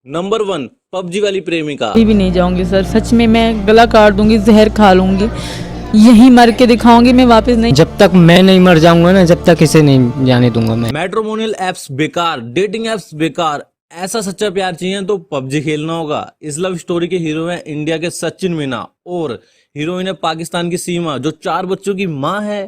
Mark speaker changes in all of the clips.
Speaker 1: Number 1 PUBG वाली प्रेमिका।
Speaker 2: कहीं भी नहीं जाऊंगी सर, सच में मैं गला काट दूंगी, जहर खा लूंगी, यहीं मर के दिखाऊंगी, मैं वापस नहीं।
Speaker 3: जब तक मैं नहीं मर जाऊंगा ना, जब तक इसे नहीं जाने दूंगा मैं।
Speaker 1: मैट्रिमोनियल एप्स बेकार, डेटिंग एप्स बेकार, ऐसा सच्चा प्यार चाहिए तो पबजी खेलना होगा। इस लव स्टोरी के हीरो हैं इंडिया के सचिन मीना और हीरोइन है पाकिस्तान की सीमा, जो 4 बच्चों की मां है।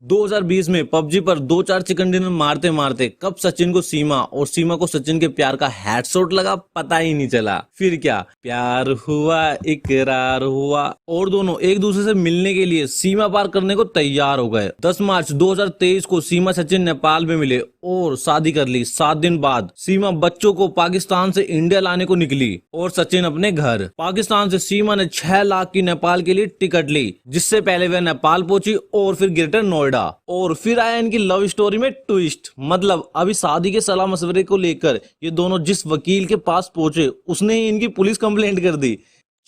Speaker 1: 2020 में पबजी पर 2-4 चिकन डिनर मारते मारते कब सचिन को सीमा और सीमा को सचिन के प्यार का हेडशॉट लगा पता ही नहीं चला। फिर क्या प्यार हुआ, इकरार हुआ और दोनों एक दूसरे से मिलने के लिए सीमा पार करने को तैयार हो गए। 10 मार्च 2023 को सीमा सचिन नेपाल में मिले और शादी कर ली। 7 दिन बाद सीमा बच्चों को पाकिस्तान से इंडिया लाने को निकली और सचिन अपने घर। पाकिस्तान से सीमा ने 6 लाख की नेपाल के लिए टिकट ली, जिससे पहले वह नेपाल पहुंची और फिर ग्रेटर नोएडा। और फिर आया इनकी लव स्टोरी में ट्विस्ट। मतलब अभी शादी के सलाह मशवरे को लेकर ये दोनों जिस वकील के पास पहुंचे उसने ही इनकी पुलिस कंप्लेंट कर दी।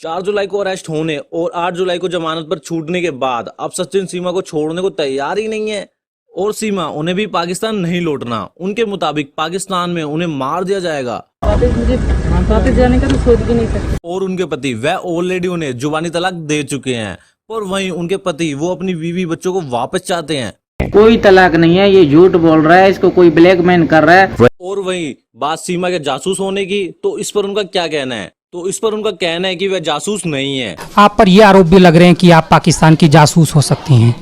Speaker 1: 4 जुलाई को अरेस्ट होने और 8 जुलाई को जमानत पर छूटने के बाद अब सचिन सीमा को छोड़ने को तैयार ही नहीं है और सीमा उन्हें भी पाकिस्तान नहीं लौटना। उनके मुताबिक पाकिस्तान में उन्हें मार दिया जाएगा।
Speaker 2: वापस जाने का तो सोच भी नहीं सकती।
Speaker 1: और उनके पति वह ऑलरेडी उन्हें जुबानी तलाक दे चुके हैं, और वहीं उनके पति वो अपनी बीवी बच्चों को वापस चाहते हैं।
Speaker 4: कोई तलाक नहीं है, ये झूठ बोल रहा है, इसको कोई ब्लैकमेल कर रहा है।
Speaker 1: और वहीं बात सीमा के जासूस होने की, तो इस पर उनका क्या कहना है? तो इस पर उनका कहना है कि वह जासूस नहीं है।
Speaker 5: आप पर ये आरोप भी लग रहे हैं कि आप पाकिस्तान की जासूस हो सकती हैं।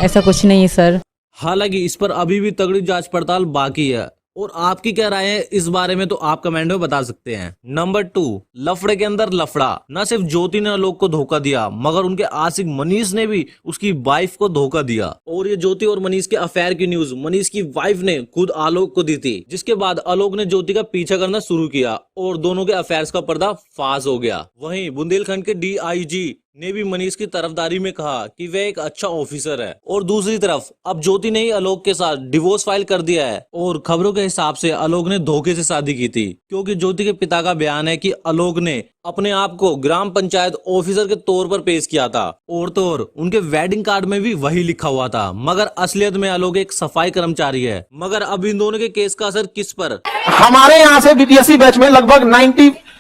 Speaker 2: ऐसा कुछ नहीं है सर।
Speaker 1: हालांकि इस पर अभी भी तगड़ी जांच पड़ताल बाकी है। और आपकी क्या राय है इस बारे में, तो आप कमेंट में बता सकते हैं। नंबर 2 लफड़े के अंदर लफड़ा। न सिर्फ ज्योति ने आलोक को धोखा दिया, मगर उनके आशिक मनीष ने भी उसकी वाइफ को धोखा दिया। और ये ज्योति और मनीष के अफेयर की न्यूज मनीष की वाइफ ने खुद आलोक को दी थी, जिसके बाद आलोक ने ज्योति का पीछा करना शुरू किया और दोनों के अफेयर्स का पर्दा फाश हो गया। वहीं बुंदेलखंड के DIG ने भी मनीष की तरफदारी में कहा कि वह एक अच्छा ऑफिसर है। और दूसरी तरफ अब ज्योति ने ही आलोक के साथ डिवोर्स फाइल कर दिया है और खबरों के हिसाब से आलोक ने धोखे से शादी की थी, क्योंकि ज्योति के पिता का बयान है कि आलोक ने अपने आप को ग्राम पंचायत ऑफिसर के तौर पर पेश किया था और तो और उनके वेडिंग कार्ड में भी वही लिखा हुआ था, मगर असलियत में आलोक एक सफाई कर्मचारी है। मगर अब इन दोनों के केस का असर किस पर?
Speaker 6: हमारे यहाँ से BPSC बैच में लगभग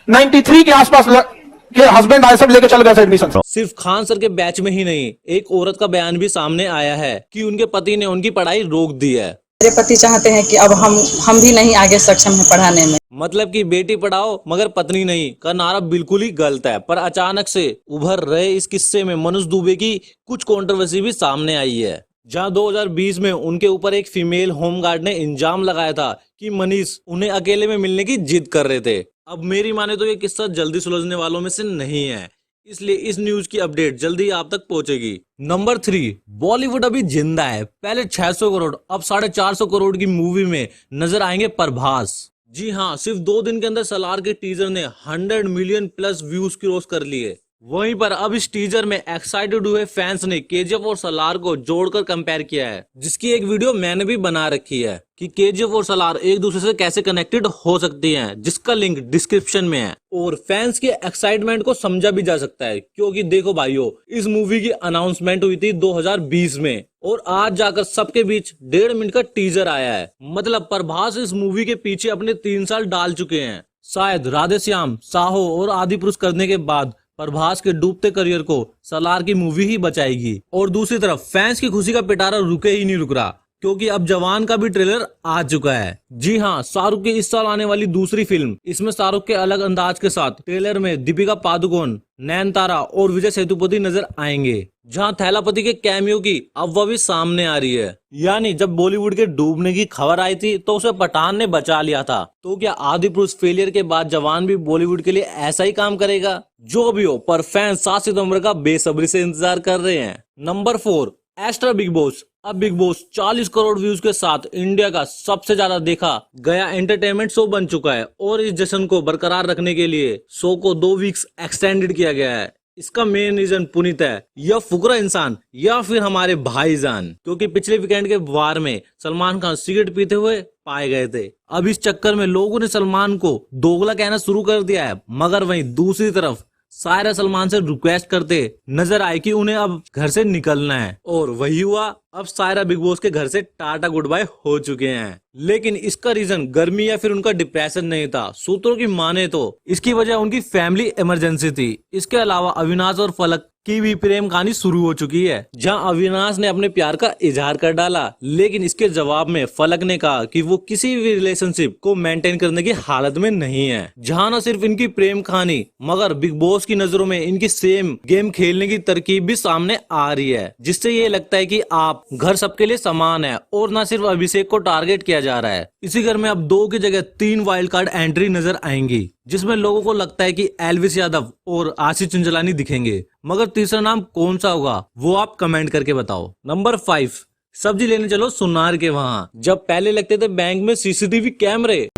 Speaker 6: 93 के आसपास के हस्बैंड आए, सब लेके चल गए एडमिशन।
Speaker 1: सिर्फ खान सर के बैच में ही नहीं, एक औरत का बयान भी सामने आया है कि उनके पति ने उनकी पढ़ाई रोक दी है।
Speaker 7: मेरे पति चाहते हैं कि अब हम भी नहीं आगे सक्षम हैं पढ़ाने में।
Speaker 1: मतलब कि बेटी पढ़ाओ मगर पत्नी नहीं का नारा बिल्कुल ही गलत है। पर अचानक से उभर रहे इस किस्से में मनोज दुबे की कुछ कंट्रोवर्सी भी सामने आई है, जहां 2020 में उनके ऊपर एक फीमेल होमगार्ड ने इल्जाम लगाया था कि मनीष उन्हें अकेले में मिलने की जिद कर रहे थे। अब मेरी माने तो ये किस्सा जल्दी सुलझने वालों में से नहीं है, इसलिए इस न्यूज की अपडेट जल्दी आप तक पहुंचेगी। नंबर 3 बॉलीवुड अभी जिंदा है। पहले 600 करोड़ अब 450 करोड़ की मूवी में नजर आएंगे प्रभास। जी हाँ, सिर्फ 2 दिन के अंदर सलार के टीजर ने 100 मिलियन प्लस व्यूज क्रॉस कर लिए। वहीं पर अब इस टीजर में एक्साइटेड हुए फैंस ने KGF और सलार को जोड़कर कंपेयर किया है, जिसकी एक वीडियो मैंने भी बना रखी है कि KGF और सलार एक दूसरे से कैसे कनेक्टेड हो सकती हैं, जिसका लिंक डिस्क्रिप्शन में है। और फैंस के एक्साइटमेंट को समझा भी जा सकता है, क्योंकि देखो भाइयों, इस मूवी की अनाउंसमेंट हुई थी 2020 में और आज जाकर सबके बीच 1.5 मिनट का टीजर आया है। मतलब प्रभास इस मूवी के पीछे अपने 3 साल डाल चुके हैं। शायद राधेश्याम, साहो और आदिपुरुष करने के बाद प्रभास के डूबते करियर को सलार की मूवी ही बचाएगी। और दूसरी तरफ फैंस की खुशी का पिटारा रुके ही नहीं रुक रहा, क्योंकि अब जवान का भी ट्रेलर आ चुका है। जी हाँ, शाहरुख की इस साल आने वाली दूसरी फिल्म, इसमें शाहरुख के अलग अंदाज के साथ ट्रेलर में दीपिका पादुकोण, नयनतारा और विजय सेतुपति नजर आएंगे, जहां थैलापति के कैमियो की अफवाह भी सामने आ रही है। यानी जब बॉलीवुड के डूबने की खबर आई थी तो उसे पठान ने बचा लिया था, तो क्या आदिपुरुष फेलियर के बाद जवान भी बॉलीवुड के लिए ऐसा ही काम करेगा? जो भी हो, पर फैंस 7 सितंबर का बेसब्री से इंतजार कर रहे हैं। नंबर 4 एस्ट्रा बिग बॉस। अब बिग बॉस 40 करोड़ व्यूज के साथ इंडिया का सबसे ज्यादा देखा गया एंटरटेनमेंट शो बन चुका है और इस जश्न को बरकरार रखने के लिए शो को 2 वीक्स एक्सटेंडेड किया गया है। इसका मेन रीजन पुनीत है या फुकरा इंसान या फिर हमारे भाईजान, क्योंकि पिछले वीकेंड के वार में सलमान खान सिगरेट पीते हुए पाए गए थे। अब इस चक्कर में लोगों ने सलमान को दोगला कहना शुरू कर दिया है, मगर वहीं दूसरी तरफ सायरा सलमान से रिक्वेस्ट करते नजर आए कि उन्हें अब घर से निकलना है, और वही हुआ। अब सायरा बिग बॉस के घर से टाटा गुड बाय हो चुके हैं। लेकिन इसका रीजन गर्मी या फिर उनका डिप्रेशन नहीं था। सूत्रों की माने तो इसकी वजह उनकी फैमिली इमरजेंसी थी। इसके अलावा अविनाश और फलक की भी प्रेम कहानी शुरू हो चुकी है, जहां अविनाश ने अपने प्यार का इजहार कर डाला, लेकिन इसके जवाब में फलक ने कहा कि वो किसी भी रिलेशनशिप को मेंटेन करने की हालत में नहीं है। जहां न सिर्फ इनकी प्रेम कहानी मगर बिग बॉस की नजरों में इनकी सेम गेम खेलने की तरकीब भी सामने आ रही है, जिससे ये लगता है कि आप घर सबके लिए समान है और न सिर्फ अभिषेक को टारगेट किया जा रहा है। इसी घर में अब 2 की जगह 3 वाइल्ड कार्ड एंट्री नजर आएंगी, जिसमें लोगों को लगता है कि एल्विस यादव और आशीष चंचलानी दिखेंगे, मगर तीसरा नाम कौन सा होगा वो आप कमेंट करके बताओ। नंबर 5, सब्जी लेने चलो सुनार के वहां। जब पहले लगते थे बैंक में सीसीटीवी कैमरे,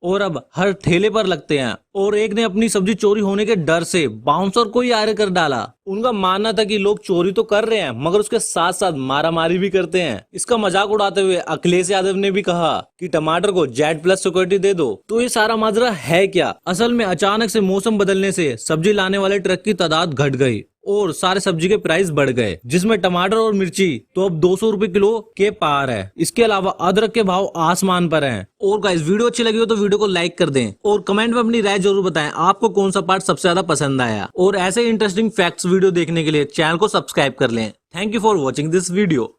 Speaker 1: और अब हर ठेले पर लगते हैं। और एक ने अपनी सब्जी चोरी होने के डर से बाउंसर को ही आयर कर डाला। उनका मानना था कि लोग चोरी तो कर रहे हैं मगर उसके साथ साथ मारामारी भी करते हैं। इसका मजाक उड़ाते हुए अखिलेश यादव ने भी कहा कि टमाटर को Z+ सिक्योरिटी दे दो। तो ये सारा माजरा है क्या? असल में अचानक से मौसम बदलने से सब्जी लाने वाले ट्रक की तादाद घट गई और सारे सब्जी के प्राइस बढ़ गए, जिसमें टमाटर और मिर्ची तो अब 200 रुपए किलो के पार है। इसके अलावा अदरक के भाव आसमान पर हैं। और गाइस, वीडियो अच्छी लगी हो तो वीडियो को लाइक कर दें और कमेंट में अपनी राय जरूर बताएं आपको कौन सा पार्ट सबसे ज्यादा पसंद आया। और ऐसे इंटरेस्टिंग फैक्ट्स वीडियो देखने के लिए चैनल को सब्सक्राइब कर लें। Thank you for watching this video.